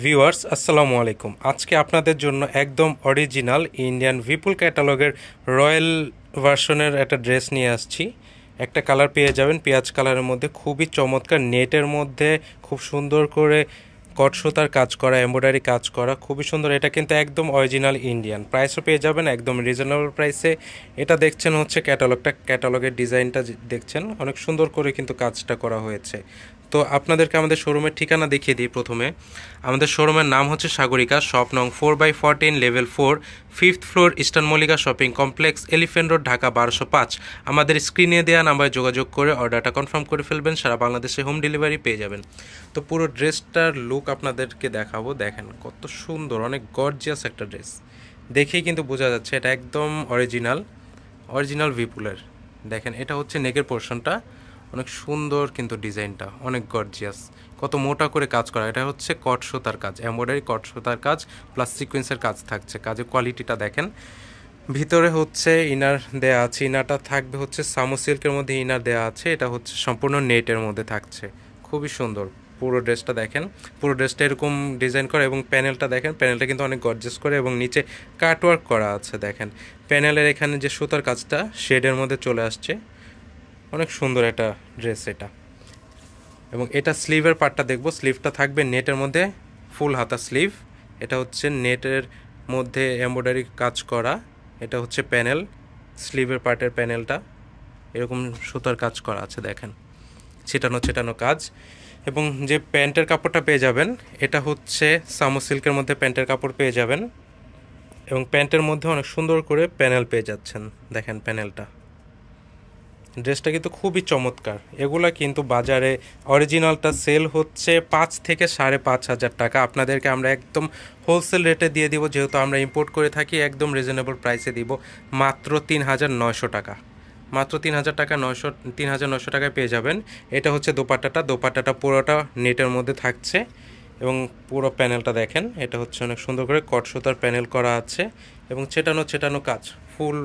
Viewers আসসালামু আলাইকুম। আজকে আপনাদের জন্য একদম অরিজিনাল ইন্ডিয়ান ভিপুল ক্যাটালগের রয়্যাল ভার্সনের একটা ড্রেস নিয়ে আসছি। একটা কালার পেয়ে যাবেন পেঁয়াজ কালারের মধ্যে, খুবই চমৎকার নেটের মধ্যে খুব সুন্দর করে কট সুতার কাজ করা, এমব্রয়ডারি কাজ করা, খুবই সুন্দর। এটা কিন্তু একদম অরিজিনাল ইন্ডিয়ান, প্রাইসও পেয়ে যাবেন একদম রিজনেবল প্রাইসে। এটা দেখছেন হচ্ছে ক্যাটালগের ডিজাইনটা দেখছেন, অনেক সুন্দর করে কিন্তু কাজটা করা হয়েছে। তো আপনাদেরকে আমাদের শোরুমের ঠিকানা দেখিয়ে দিই। প্রথমে আমাদের শোরুমের নাম হচ্ছে সাগরিকা, শপ নং 4/14, level 4, 5th floor, eastern Mallika shopping complex, elephant road, Dhaka 1205। আমাদের স্ক্রিনে দেওয়া নাম্বারে যোগাযোগ করে অর্ডারটা কনফার্ম করে ফেলবেন, সারা বাংলাদেশে হোম ডেলিভারি পেয়ে যাবেন। তো পুরো ড্রেসটার লুক আপনাদেরকে দেখাবো, দেখেন কত সুন্দর, অনেক গর্জিয়াস একটা ড্রেস। দেখেই কিন্তু বোঝা যাচ্ছে এটা একদম অরিজিনাল ভিপুলের। দেখেন এটা হচ্ছে নেকের পোর্শনটা, অনেক সুন্দর কিন্তু ডিজাইনটা অনেক গর্জিয়াস, কত মোটা করে কাজ করা। এটা হচ্ছে কট সুতার কাজ, এমব্রয়ডারি কট সুতার কাজ প্লাস সিকোয়েন্সের কাজ থাকছে। কাজের কোয়ালিটিটা দেখেন। ভিতরে হচ্ছে ইনার দেয়া আছে, ইনারটা থাকবে হচ্ছে সামো সিল্কের মধ্যে ইনার দেয়া আছে। এটা হচ্ছে সম্পূর্ণ নেটের মধ্যে থাকছে, খুবই সুন্দর। পুরো ড্রেসটা দেখেন, পুরো ড্রেসটা এরকম ডিজাইন করা এবং প্যানেলটা দেখেন, প্যানেলটা কিন্তু অনেক গর্জিয়াস করে এবং নিচে কাটওয়ার্ক করা আছে। দেখেন প্যানেলের এখানে যে সুতার কাজটা শেডের মধ্যে চলে আসছে, অনেক সুন্দর একটা ড্রেস এটা। এবং এটা স্লিভের পার্টটা দেখবো, স্লিভটা থাকবে নেটের মধ্যে, ফুল হাতা স্লিভ। এটা হচ্ছে নেটের মধ্যে এমব্রয়ডারি কাজ করা। এটা হচ্ছে প্যানেল, স্লিভের পার্টের প্যানেলটা এরকম সুতার কাজ করা আছে। দেখেন ছিটানো কাজ। এবং যে প্যান্টের কাপড়টা পেয়ে যাবেন, এটা হচ্ছে সামো সিল্কের মধ্যে প্যান্টের কাপড় পেয়ে যাবেন এবং প্যান্টের মধ্যে অনেক সুন্দর করে প্যানেল পেয়ে যাচ্ছেন। দেখেন প্যানেলটা, ড্রেসটা কিন্তু খুবই চমৎকার। এগুলা কিন্তু বাজারে অরিজিনালটা সেল হচ্ছে 5 থেকে 5,500 টাকা। আপনাদেরকে আমরা একদম হোলসেল রেটে দিয়ে দিব, যেহেতু আমরা ইম্পোর্ট করে থাকি, একদম রিজনেবল প্রাইসে দিব, মাত্র 3,900 টাকা। মাত্র 3,900 টাকায় পেয়ে যাবেন। এটা হচ্ছে দোপাট্টাটা পুরোটা নেটের মধ্যে থাকছে এবং পুরো প্যানেলটা দেখেন, এটা হচ্ছে অনেক সুন্দর করে কট সুতার প্যানেল করা আছে এবং ছেটানো কাজ, ফুল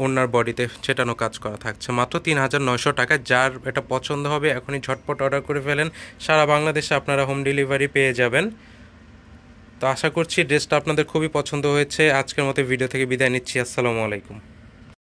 ওনার বডিতে ছেটানো কাজ করা থাকছে। মাত্র 3,900 টাকায়। যার এটা পছন্দ হবে এখনই ঝটপট অর্ডার করে ফেলেন, সারা বাংলাদেশে আপনারা হোম ডেলিভারি পেয়ে যাবেন। তো আশা করছি ড্রেসটা আপনাদের খুবই পছন্দ হয়েছে। আজকের মতো ভিডিও থেকে বিদায় নিচ্ছি। আসসালামু আলাইকুম।